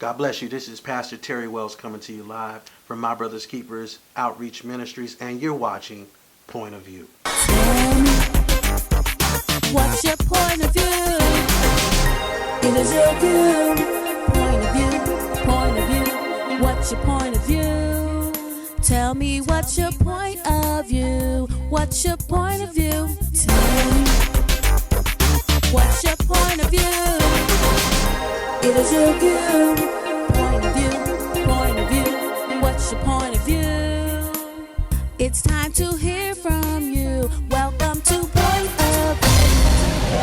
God bless you. This is Pastor Terry Wells coming to you live from My Brothers Keepers Outreach Ministries, and you're watching Point of View. What's your point of view? It is your view. Point of view, point of view. What's your point of view? Tell me what's your point of view? What's your point of view? Tell me what's your point of view? It is your view. Point of view, point of view. What's your point of view? It's time to hear from you. Welcome to Point of View.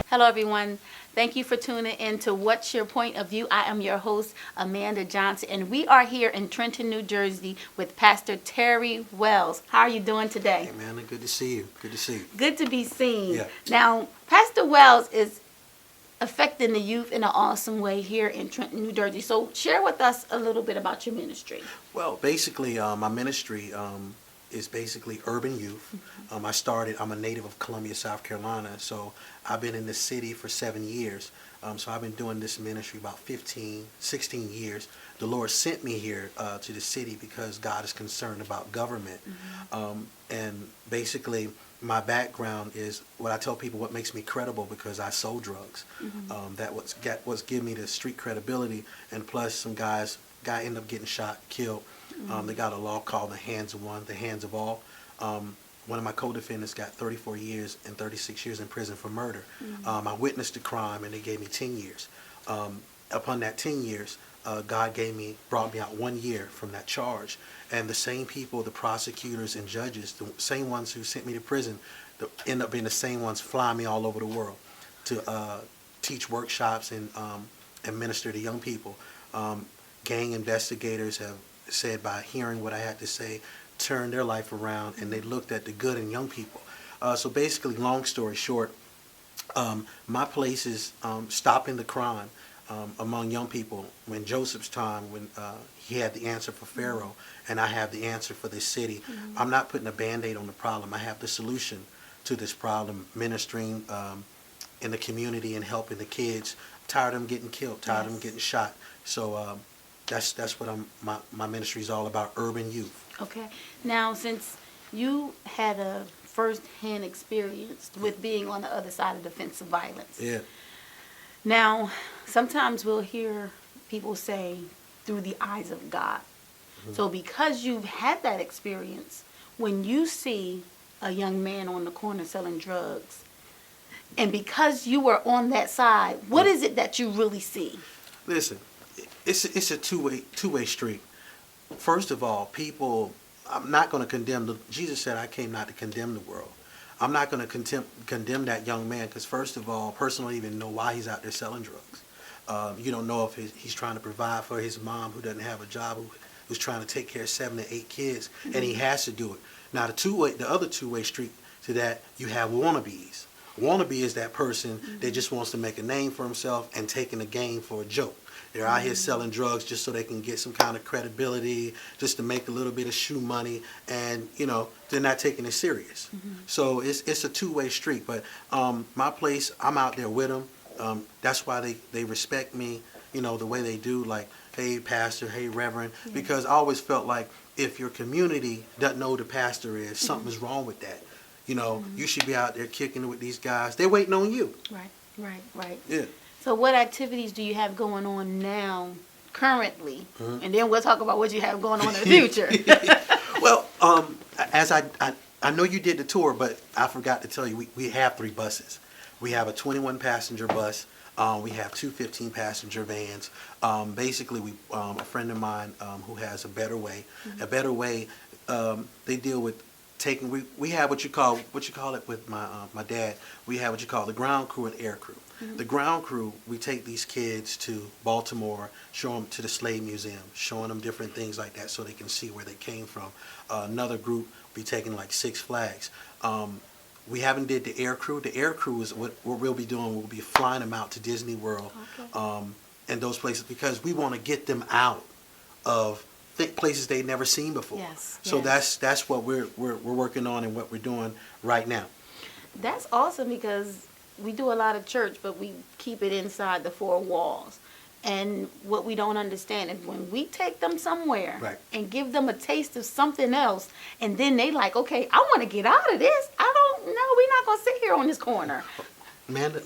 Hello, everyone. Thank you for tuning in to What's Your Point of View. I am your host, Amanda Johnson, and we are here in Trenton, New Jersey with Pastor Terry Wells. How are you doing today? Hey, man, good to see you. Good to see you. Good to be seen. Yeah. Now, Pastor Wells is affecting the youth in an awesome way here in Trenton, New Jersey. So share with us a little bit about your ministry. Well, basically, my ministry is basically urban youth. I'm a native of Columbia, South Carolina, so I've been in this city for 7 years. So I've been doing this ministry about 16 years. The Lord sent me here to the city because God is concerned about government. And basically, my background is what I tell people what makes me credible, because I sold drugs. What's given me the street credibility, and plus some guy ended up getting shot, killed. They got a law called the hands of one, the hands of all. One of my co-defendants got 34 years and 36 years in prison for murder. I witnessed the crime, and they gave me 10 years. Upon that 10 years, God brought me out 1 year from that charge. And the same people, the prosecutors and judges, the same ones who sent me to prison, end up being the same ones flying me all over the world to teach workshops and minister to young people. Gang investigators have said, by hearing what I had to say, turned their life around, and they looked at the good in young people. So basically, long story short, my place is stopping the crime among young people. When Joseph's time, when he had the answer for Pharaoh, and I have the answer for this city, I'm not putting a Band-Aid on the problem. I have the solution to this problem, ministering in the community and helping the kids. I'm tired of them getting killed, tired of them getting shot. So that's what my ministry is all about, urban youth. Okay. Now, since you had a first-hand experience with being on the other side of defensive violence. Yeah. Now, sometimes we'll hear people say, through the eyes of God. So because you've had that experience, when you see a young man on the corner selling drugs, and because you were on that side, what is it that you really see? Listen, it's a two-way street. First of all, people, I'm not going to condemn. Jesus said, I came not to condemn the world. I'm not going to condemn that young man, because first of all, a person don't even know why he's out there selling drugs. You don't know if he's trying to provide for his mom, who doesn't have a job, who's trying to take care of 7 to 8 kids, and he has to do it. Now, the other two-way street to that, you have wannabes. Wannabe is that person that just wants to make a name for himself and taking the game for a joke. They're out here selling drugs just so they can get some kind of credibility, just to make a little bit of shoe money, and they're not taking it serious. So it's a two-way street. But my place, I'm out there with them. That's why they respect me, the way they do. Like, hey, pastor, hey, reverend, because I always felt like if your community doesn't know who the pastor is, something's wrong with that. You should be out there kicking it with these guys. They're waiting on you. Right. Yeah. So what activities do you have going on now, currently? And then we'll talk about what you have going on in the future. Well, as I know you did the tour, but I forgot to tell you, we have 3 buses. We have a 21-passenger bus. We have 2 15-passenger vans. Basically, a friend of mine who has a Better Way. A Better Way, they deal with taking. We have what you call it with my dad. We have what you call the ground crew and air crew. The ground crew, we take these kids to Baltimore, show them to the Slave Museum, showing them different things like that so they can see where they came from. Another group be taking like 6 Flags. We haven't did the air crew. The air crew is what we'll be doing. We'll be flying them out to Disney World and those places, because we want to get them out of places they've never seen before. So that's what we're working on and what we're doing right now. That's awesome, because we do a lot of church, but we keep it inside the 4 walls. And what we don't understand is when we take them somewhere Right. and give them a taste of something else, and then they like, okay, I want to get out of this. I don't know. We're not going to sit here on this corner. Man, let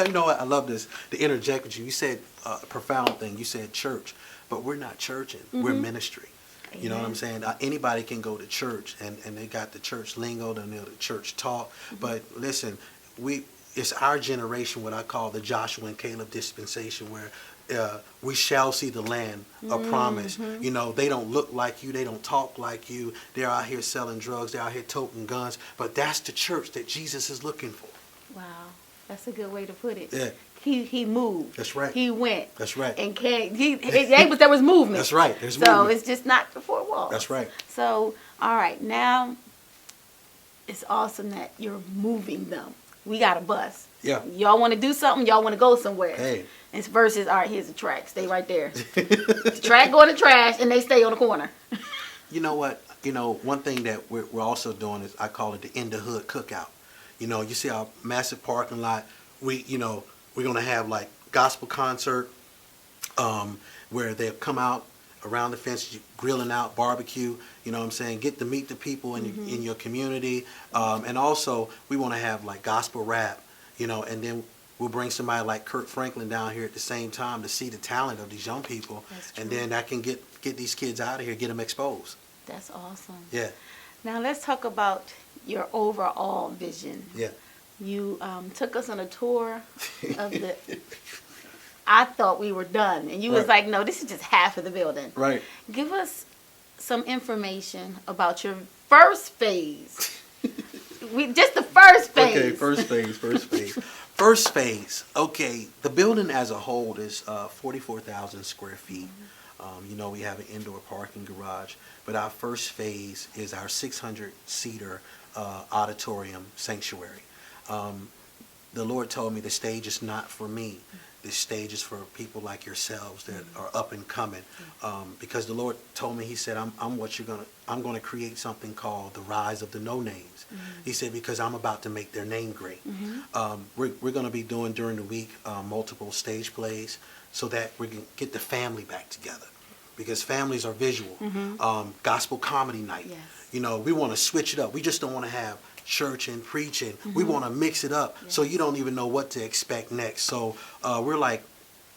me know what I love this. To interject with you, you said a profound thing. You said church, but we're not churching. We're ministry. You know what I'm saying? Anybody can go to church, and they got the church lingo, and the church talk. But listen, it's our generation, what I call the Joshua and Caleb dispensation, where we shall see the land of promise. You know, they don't look like you. They don't talk like you. They're out here selling drugs. They're out here toting guns. But that's the church that Jesus is looking for. Wow. That's a good way to put it. Yeah. He moved. That's right. He went. That's right. And there was movement. That's right. There's so movement. it's just not the four walls. That's right. So, all right, now it's awesome that you're moving them. We got a bus. Yeah. Y'all want to do something? Y'all want to go somewhere? Hey. It's versus, all right, here's the track. Stay right there. The track go in the trash, and they stay on the corner. You know what? You know, one thing that we're also doing is I call it the In the Hood Cookout. You know, you see our massive parking lot. We're going to have like gospel concert where they'll come out around the fence, grilling out, barbecue, you know what I'm saying, get to meet the people in your community. And also, we want to have like gospel rap, you know, and then we'll bring somebody like Kirk Franklin down here at the same time to see the talent of these young people. And then I can get these kids out of here, get them exposed. That's awesome. Yeah. Now let's talk about your overall vision. Yeah. You took us on a tour of the... I thought we were done. And you was like, no, this is just half of the building. Right. Give us some information about your first phase. Just the first phase. Okay, first phase. First phase. Okay, the building as a whole is 44,000 square feet. You know, we have an indoor parking garage. But our first phase is our 600-seater auditorium sanctuary. The Lord told me the stage is not for me. This stage is for people like yourselves that are up and coming. Because the Lord told me, He said, I'm going to create something called the rise of the no names. He said, because I'm about to make their name great. We're going to be doing during the week multiple stage plays so that we can get the family back together. Because families are visual. Gospel comedy night. Yes. You know, we want to switch it up. We just don't want to have church and preaching. We want to mix it up so you don't even know what to expect next. So we're like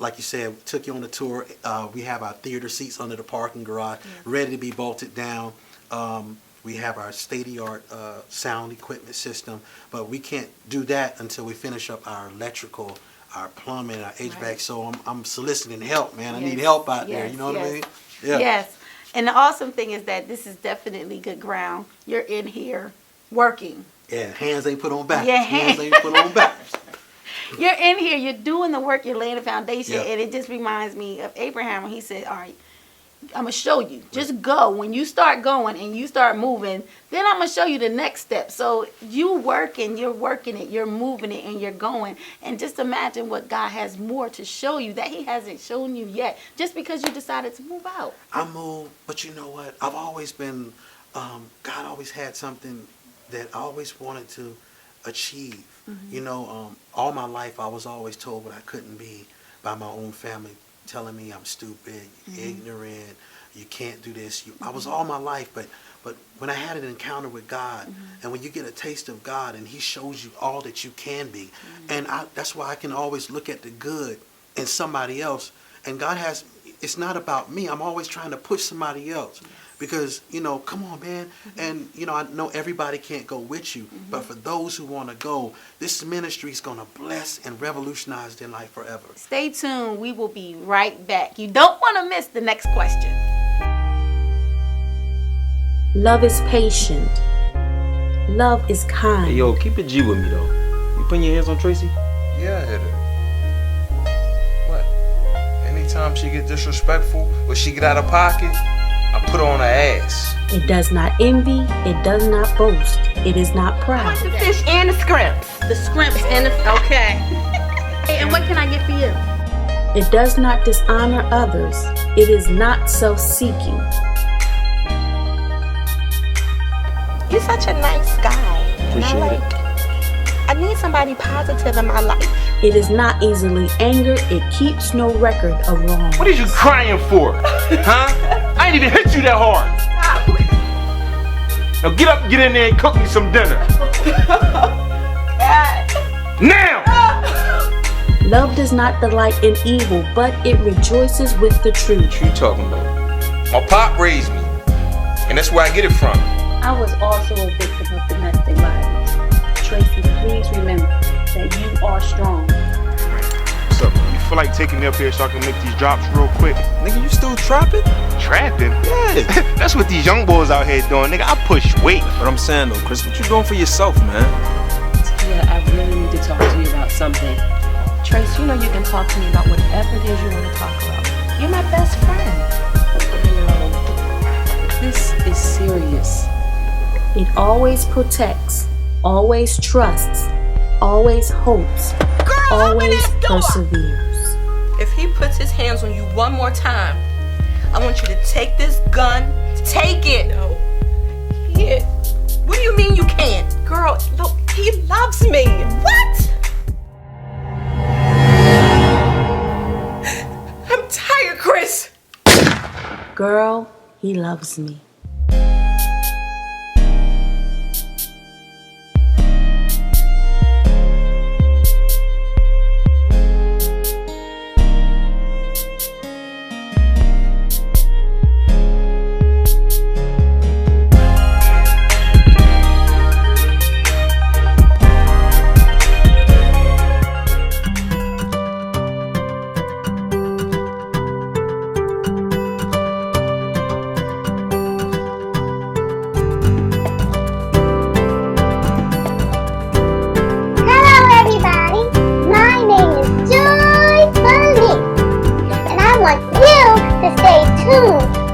you said, took you on the tour. We have our theater seats under the parking garage ready to be bolted down. We have our state-of-the-art sound equipment system, but we can't do that until we finish up our electrical, our plumbing, our HVAC. Right. So I'm soliciting help, man. I need help out there. You know what I mean? Yeah. Yes. And the awesome thing is that this is definitely good ground. You're in here working. Yeah, hands ain't put on back. Yeah, hands ain't put on back. You're in here, you're doing the work, you're laying the foundation, and it just reminds me of Abraham when he said, all right, I'm going to show you. Just go. When you start going and you start moving, then I'm going to show you the next step. So you're working it, you're moving it, and you're going. And just imagine what God has more to show you that He hasn't shown you yet, just because you decided to move out. I moved, but you know what? I've always been, God always had something that I always wanted to achieve. You know, all my life I was always told what I couldn't be by my own family, telling me I'm stupid, ignorant, you can't do this. I was all my life, but when I had an encounter with God, and when you get a taste of God and He shows you all that you can be, and that's why I can always look at the good in somebody else. And God it's not about me. I'm always trying to push somebody else. Because, you know, come on, man. And, you know, I know everybody can't go with you. But for those who want to go, this ministry is going to bless and revolutionize their life forever. Stay tuned. We will be right back. You don't want to miss the next question. Love is patient. Love is kind. Hey, yo, keep it G with me, though. You putting your hands on Tracy? Yeah, I hit her. What? Anytime she get disrespectful or she get out of pocket, I put her on her ass. It does not envy. It does not boast. It is not proud. The fish and the scrimps. The scrimps and the... Okay. Hey, and what can I get for you? It does not dishonor others. It is not self-seeking. You're such a nice guy. Appreciate it. I need somebody positive in my life. It is not easily angered. It keeps no record of wrong. What is you crying for? Huh? I ain't even hit you that hard. Now get up, get in there, and cook me some dinner. Now! Love does not delight in evil, but it rejoices with the truth. What you talking about? My pop raised me, and that's where I get it from. I was also a victim of domestic violence. Tracy, please remember that you are strong. What's up? You feel like taking me up here so I can make these drops real quick? Nigga, you still trapping? Trapping? Yeah. That's what these young boys out here doing, nigga. I push weight. But I'm saying though, Chris, what you doing for yourself, man? Yeah, I really need to talk to you about something. Trace, you know you can talk to me about whatever it is you want to talk about. You're my best friend. You know, this is serious. It always protects, always trusts, always hopes, always perseveres. If he puts his hands on you one more time, I want you to take this gun. Take it. No. Yeah. What do you mean you can't? Girl, look, he loves me. What? I'm tired, Chris. Girl, he loves me.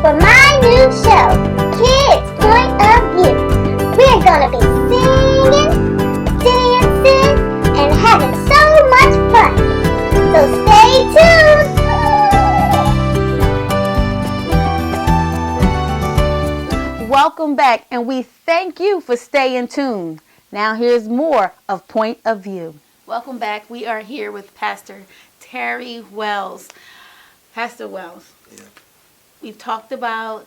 For my new show, Kids Point of View. We're gonna be singing, dancing, and having so much fun. So stay tuned. Welcome back, and we thank you for staying tuned. Now here's more of Point of View. Welcome back. We are here with Pastor Terry Wells. Pastor Wells. Yeah. We've talked about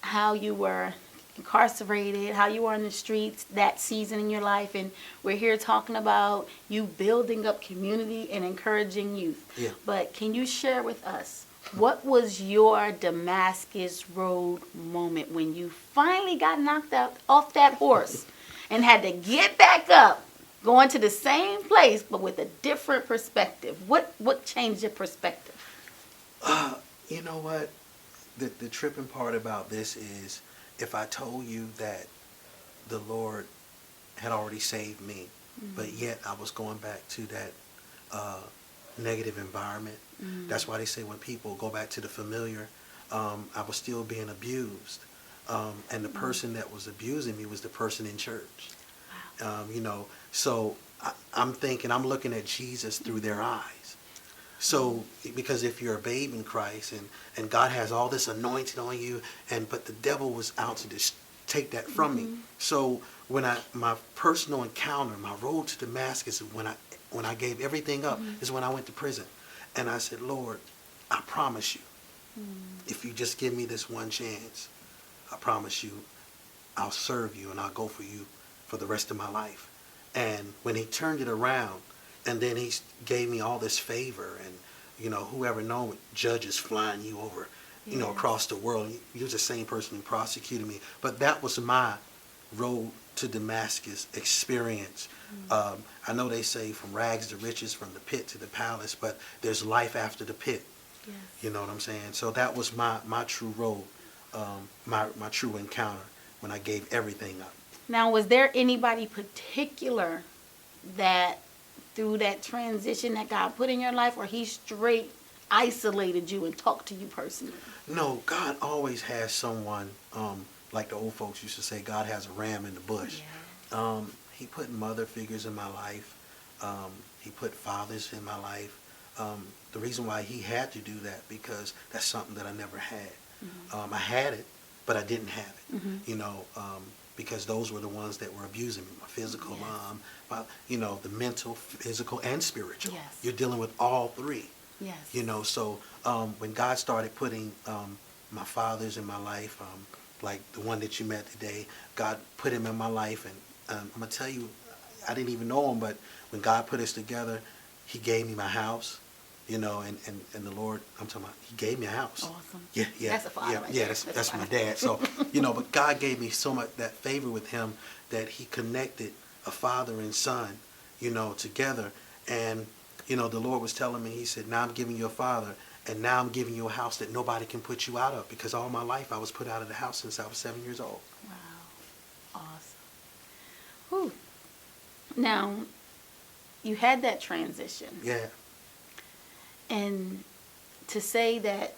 how you were incarcerated, how you were on the streets that season in your life, and we're here talking about you building up community and encouraging youth. Yeah. But can you share with us, what was your Damascus Road moment when you finally got knocked out off that horse and had to get back up, going to the same place but with a different perspective? What changed your perspective? You know what? The tripping part about this is, if I told you that the Lord had already saved me, but yet I was going back to that negative environment. That's why they say when people go back to the familiar, I was still being abused. And the person that was abusing me was the person in church. You know, so I'm thinking, I'm looking at Jesus through their eyes. So, because if you're a babe in Christ and God has all this anointing on you, but the devil was out to just take that from me. So when my personal encounter, my road to Damascus, when I gave everything up, is when I went to prison. And I said, Lord, I promise you, if you just give me this one chance, I promise you, I'll serve you and I'll go for you for the rest of my life. And when he turned it around, and then he gave me all this favor, and, you know, whoever knows, judges flying you over, you know, across the world. You're the same person who prosecuted me. But that was my road to Damascus experience. I know they say from rags to riches, from the pit to the palace, but there's life after the pit. Yes. You know what I'm saying? So that was my true road, my true encounter when I gave everything up. Now, was there anybody particular that through that transition that God put in your life, or he straight isolated you and talked to you personally? No, God always has someone, like the old folks used to say, God has a ram in the bush. Yeah. He put mother figures in my life. He put fathers in my life. The reason why he had to do that, because that's something that I never had. I had it, but I didn't have it. You know, because those were the ones that were abusing me. My physical, Yes. the mental, physical, and spiritual. Yes. You're dealing with all three. Yes. So when God started putting my fathers in my life, like the one that you met today, God put him in my life, and I'm gonna tell you, I didn't even know him, but when God put us together, he gave me my house, and the Lord, I'm talking about, he gave me a house. Awesome. Yeah. That's a father right Yeah, there. that's my dad. So, but God gave me so much, that favor with him, that he connected a father and son, together. And, the Lord was telling me, he said, now I'm giving you a father, and now I'm giving you a house that nobody can put you out of, because all my life I was put out of the house since I was 7 years old. Wow. Awesome. Whew. Now, you had that transition. Yeah. And to say that,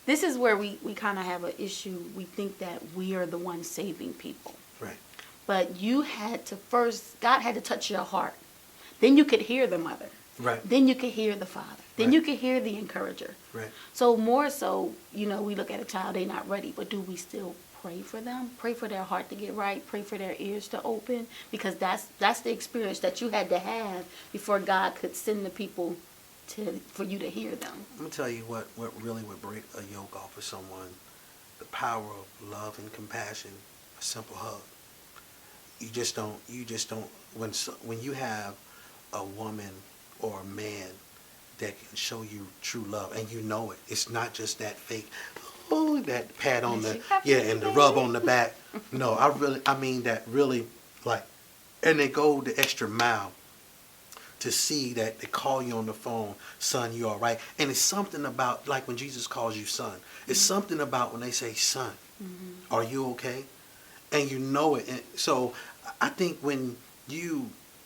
this is where we kind of have an issue. We think that we are the ones saving people. Right. But you had to first, God had to touch your heart. Then you could hear the mother. Right. Then you could hear the father. Then Right. you could hear the encourager. Right. So more so, we look at a child, they're not ready, but do we still pray for them? Pray for their heart to get right, pray for their ears to open, because that's the experience that you had to have before God could send the people for you to hear them. I'm gonna tell you what really would break a yoke off of someone: the power of love and compassion, a simple hug. You just don't. When you have a woman or a man that can show you true love, and it, it's not just that fake, that pat on the, and the rub on the back. No, I mean that really, and they go the extra mile to see that they call you on the phone, son, you all right? And it's something about, like when Jesus calls you son, it's something about when they say, son, are you okay? And you know it. And so I think when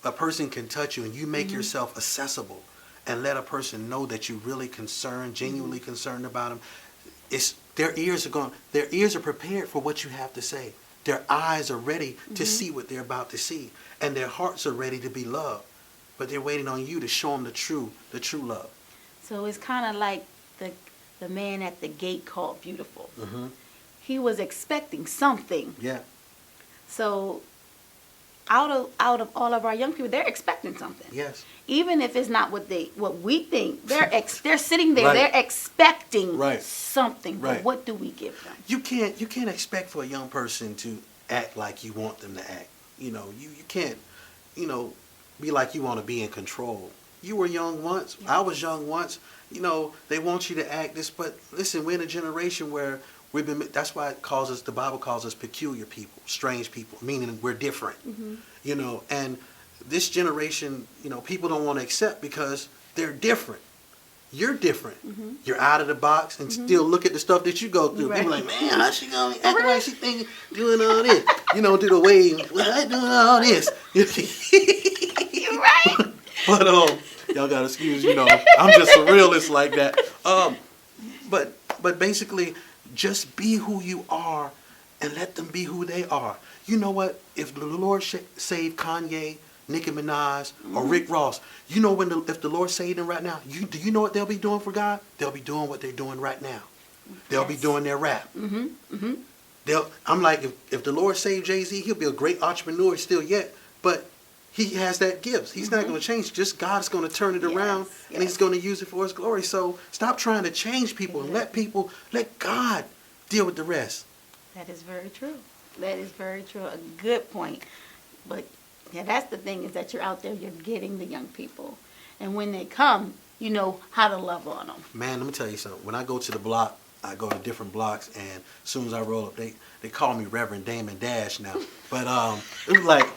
a person can touch you and you make yourself accessible and let a person know that you're really concerned, genuinely concerned about them, their ears are prepared for what you have to say. Their eyes are ready to see what they're about to see. And their hearts are ready to be loved. But they're waiting on you to show them the true love. So it's kind of like the man at the gate called Beautiful. Mm-hmm. He was expecting something. Yeah. So out of all of our young people, they're expecting something. Yes. Even if it's not what we think, they're sitting there, Right. they're expecting Right. something. But Right. what do we give them? You can't expect for a young person to act like you want them to act. You can't, be like you want to be in control. You were young once. Yeah. I was young once. They want you to act this, but listen, we're in a generation where that's why the Bible calls us peculiar people, strange people, meaning we're different. And this generation, people don't want to accept because they're different. You're different. You're out of the box and still look at the stuff that you go through. Right. People are like, man, how she gonna act like she thinking doing all this? Do the wave, doing all this. You're right. But y'all gotta excuse, I'm just a realist like that. But basically, just be who you are and let them be who they are. You know what? If the Lord saved Kanye, Nicki Minaj, or Rick Ross, if the Lord saved them right now, do you know what they'll be doing for God? They'll be doing what they're doing right now. They'll be doing their rap. I'm like, if the Lord saved Jay-Z, he'll be a great entrepreneur still yet, but he has that gift. He's not going to change. Just God's going to turn it around, and he's going to use it for his glory. So stop trying to change people and let God deal with the rest. That is very true. That is very true. A good point. But that's the thing, is that you're out there, you're getting the young people. And when they come, you know how to love on them. Man, let me tell you something. When I go to the block, I go to different blocks, and as soon as I roll up, they call me Reverend Damon Dash now. But it was like,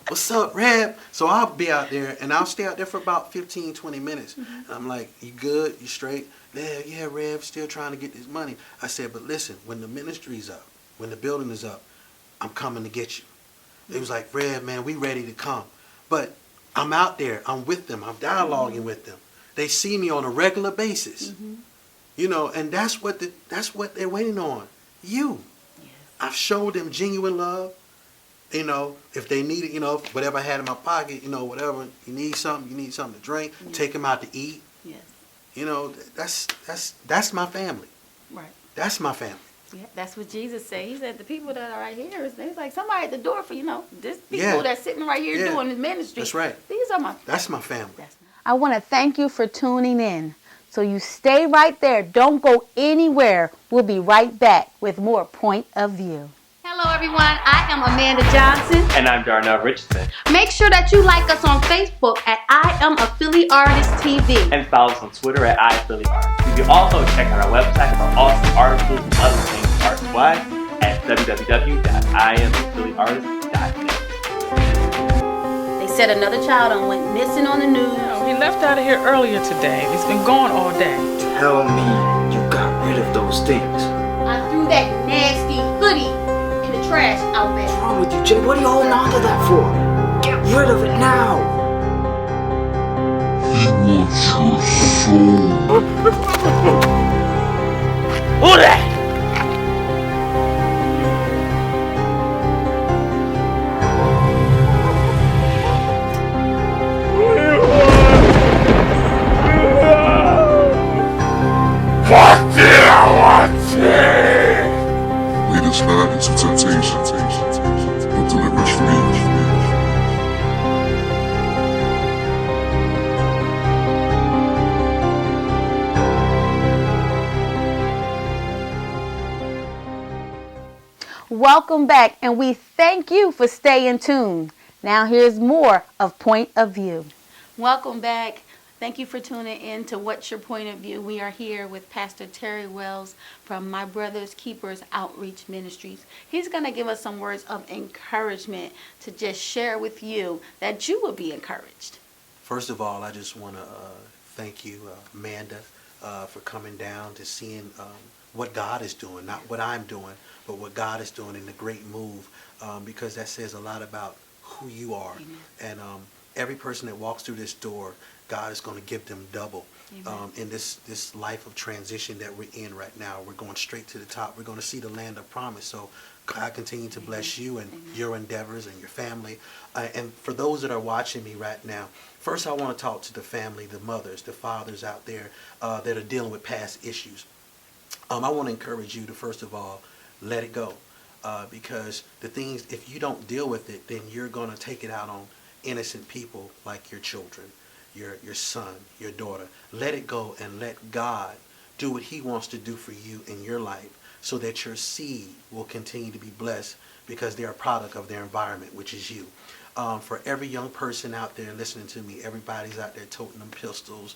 what's up, Rev? So I'll be out there, and I'll stay out there for about 15, 20 minutes. And I'm like, you good? You straight? Yeah, Rev, still trying to get this money. I said, but listen, when the ministry's up, when the building is up, I'm coming to get you. It was like, Rev, man, we ready to come. But I'm out there. I'm with them. I'm dialoguing with them. They see me on a regular basis. And that's what they're waiting on. You. Yes. I've showed them genuine love. If they need it, whatever I had in my pocket, whatever, you need something to drink, take them out to eat. Yes. That's my family. Right. That's my family. Yeah, that's what Jesus said. He said the people that are right here, it's like somebody at the door for, this people Yeah. that's sitting right here Yeah. doing the ministry. That's right. These are my That's my family. I want to thank you for tuning in. So you stay right there. Don't go anywhere. We'll be right back with more Point of View. Hello, everyone. I am Amanda Johnson. And I'm Darnell Richardson. Make sure that you like us on Facebook at I Am a Philly Artist TV. And follow us on Twitter at iPhillyArtist. You can also check out our website for awesome articles and other things arts-wise at www.iamaphillyartist.net. They said another child went missing on the news. He left out of here earlier today. He's been gone all day. Tell me you got rid of those things. I threw that nasty hoodie in the trash out there. What's wrong with you, Jay? What are you holding on to that for? Get rid of it now. He wants your soul. Who that? What did I want to? Lead us not into temptation, but deliver us from evil. Welcome back, and we thank you for staying tuned. Now here's more of Point of View. Welcome back. Thank you for tuning in to What's Your Point of View. We are here with Pastor Terry Wells from My Brother's Keepers Outreach Ministries. He's going to give us some words of encouragement to just share with you that you will be encouraged. First of all, I just want to thank you, Amanda, for coming down to seeing what God is doing, not what I'm doing, but what God is doing in the great move, because that says a lot about who you are. Amen. And every person that walks through this door, God is going to give them double. In this life of transition that we're in right now. We're going straight to the top. We're going to see the land of promise. So God continue to bless you and your endeavors and your family. And for those that are watching me right now, first I want to talk to the family, the mothers, the fathers out there that are dealing with past issues. I want to encourage you to, first of all, let it go. Because the things, if you don't deal with it, then you're going to take it out on innocent people like your children, your son, your daughter. Let it go and let God do what he wants to do for you in your life so that your seed will continue to be blessed because they're a product of their environment, which is you. For every young person out there listening to me, everybody's out there toting them pistols,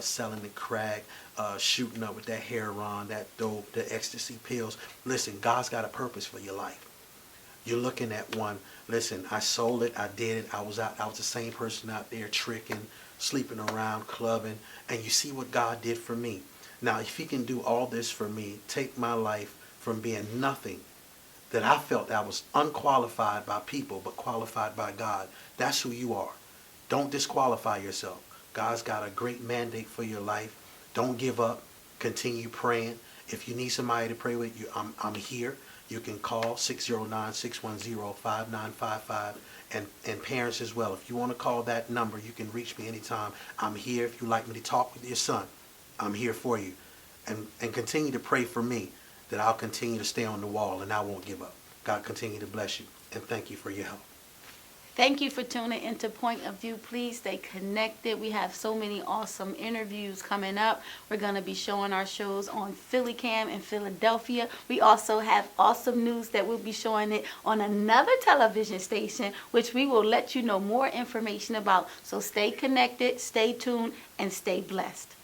selling the crack, shooting up with that heroin, that dope, the ecstasy pills. Listen, God's got a purpose for your life. You're looking at one. Listen, I sold it. I did it. I was the same person out there tricking, sleeping around, clubbing. And you see what God did for me. Now, if he can do all this for me, take my life from being nothing, that I felt I was unqualified by people, but qualified by God. That's who you are. Don't disqualify yourself. God's got a great mandate for your life. Don't give up. Continue praying. If you need somebody to pray with you, I'm here. You can call 609-610-5955. And parents as well. If you want to call that number, you can reach me anytime. I'm here. If you'd like me to talk with your son, I'm here for you. And continue to pray for me that I'll continue to stay on the wall and I won't give up. God continue to bless you. And thank you for your help. Thank you for tuning into Point of View. Please stay connected. We have so many awesome interviews coming up. We're going to be showing our shows on PhillyCam in Philadelphia. We also have awesome news that we'll be showing it on another television station, which we will let you know more information about. So stay connected, stay tuned, and stay blessed.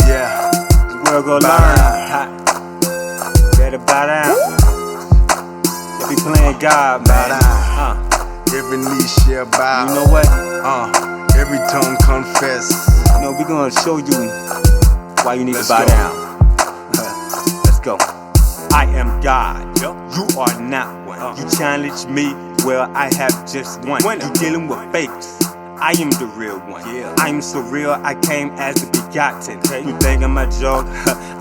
Yeah, the world go learn. Better bow down. They be playing God, man. Every knee shall bow. You know what? Every tongue confess. You know, we gonna show you why you need to bow down. Let's go. I am God. You are not one. You challenge me, well, I have just one. You dealing with fakes. I am the real one. I am so real, I came as the begotten. You think I'm a joke?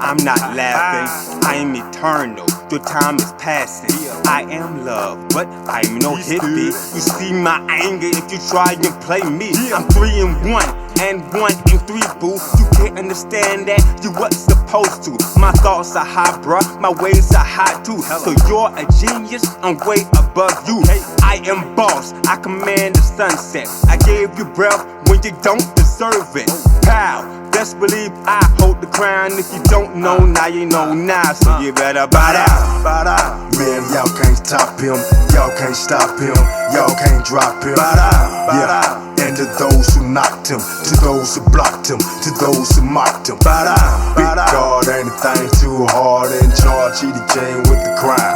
I'm not laughing. I am eternal. Your time is passing. I am love, but I'm no hippie. You see my anger if you try and play me. I'm 3 in 1. and 1 and 3, boo. You can't understand that, you wasn't supposed to. My thoughts are high, bruh, my ways are high too. So you're a genius, I'm way above you. I am boss, I command the sunset. I gave you breath when you don't deserve it. Pow, best believe I hold the crown. If you don't know, now you know now. So you better bow down, bow down. Man, y'all can't stop him, y'all can't stop him, y'all can't drop him. Yeah. And to those who knocked him, to those who blocked him, to those who mocked him. Big God, anything too hard in charge, he the king with the crown.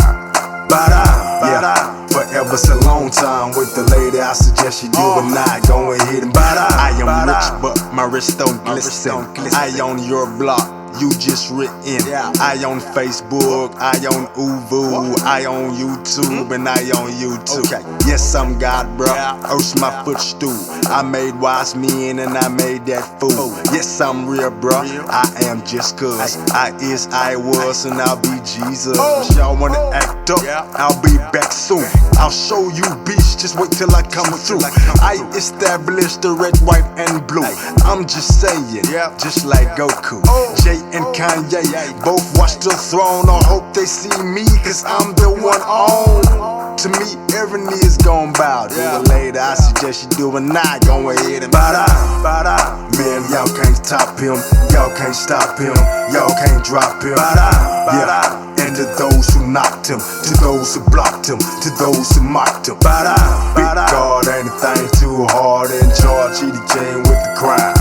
Yeah, forever's a long time with the lady. I suggest you do it not. Go ahead and I am rich, but my wrist don't glisten. I on your block, you just written. I on Facebook, I on Uvu, I on YouTube, and I on YouTube. Yes, I'm God, bro. Earth's my footstool. I made wise men and I made that fool. Yes, I'm real, bro. I am just cuz. I is, I was, and I'll be Jesus. Y'all wanna act up? I'll be back soon. I'll show you beast, just wait till I come through. I established the red, white, and blue. I'm just saying, just like Goku. Jay and Kanye both watch the throne. I hope they see me, cause I'm the one on. To me, every knee is gon' bow. Do it later, I suggest you do it now. Go ahead and bow down. Man, y'all can't top him, y'all can't stop him, y'all can't drop him. Yeah. And to those who knocked him, to those who blocked him, to those who mocked him. Big God, anything too hard in charge, he the king with the crown.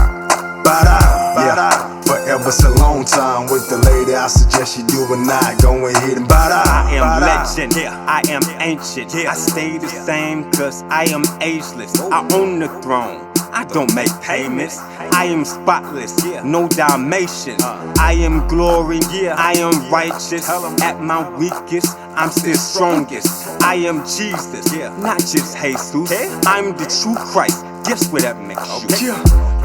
Yeah. Forever's a long time with the lady. I suggest you do it now. Go ahead and bow down. I am legend, I am ancient. I stay the same cause I am ageless. I own the throne, I don't make payments. I am spotless, no Dalmatians. I am glory, I am righteous. At my weakest, I'm still strongest. I am Jesus, not just Jesus. I'm the true Christ. Guess what that makes you?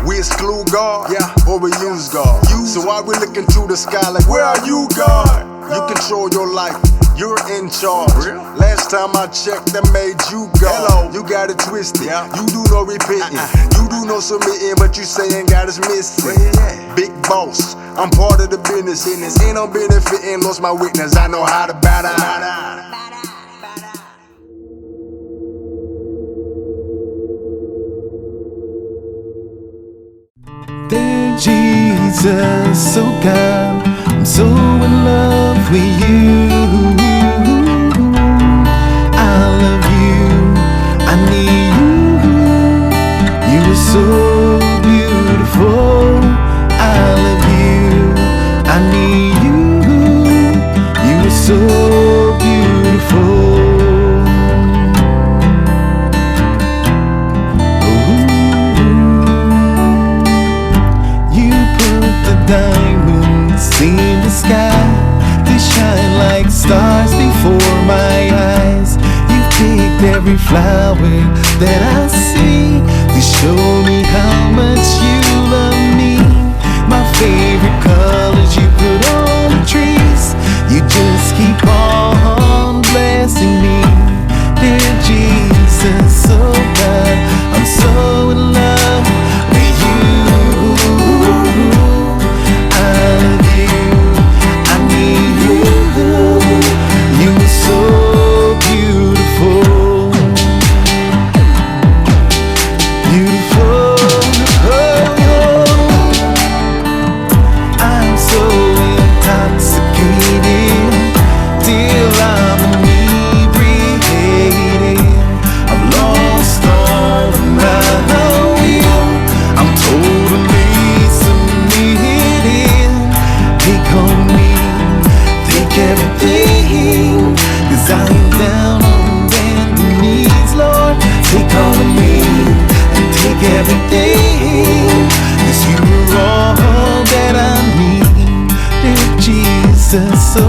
We exclude God, or we use God. So why we looking through the sky like, where are you, God? You control your life, you're in charge. Last time I checked, that made you God. You got it twisted, you do no repenting, you do no submitting, but you saying God is missing. Big boss, I'm part of the business. Ain't no benefiting, lost my witness. I know how to bow down. Dear Jesus, so God, I'm so in love with you. I love you, I need you. You are so beautiful. I love you, I need you. You are so beautiful. Diamonds in the sky, they shine like stars before my eyes. You picked every flower that I see to show me how much you love me. My favorite colors you put on the trees. You just keep on blessing me. Dear Jesus, oh God, I'm so in love with you. Everything, 'cause you are all that I need, dear Jesus. So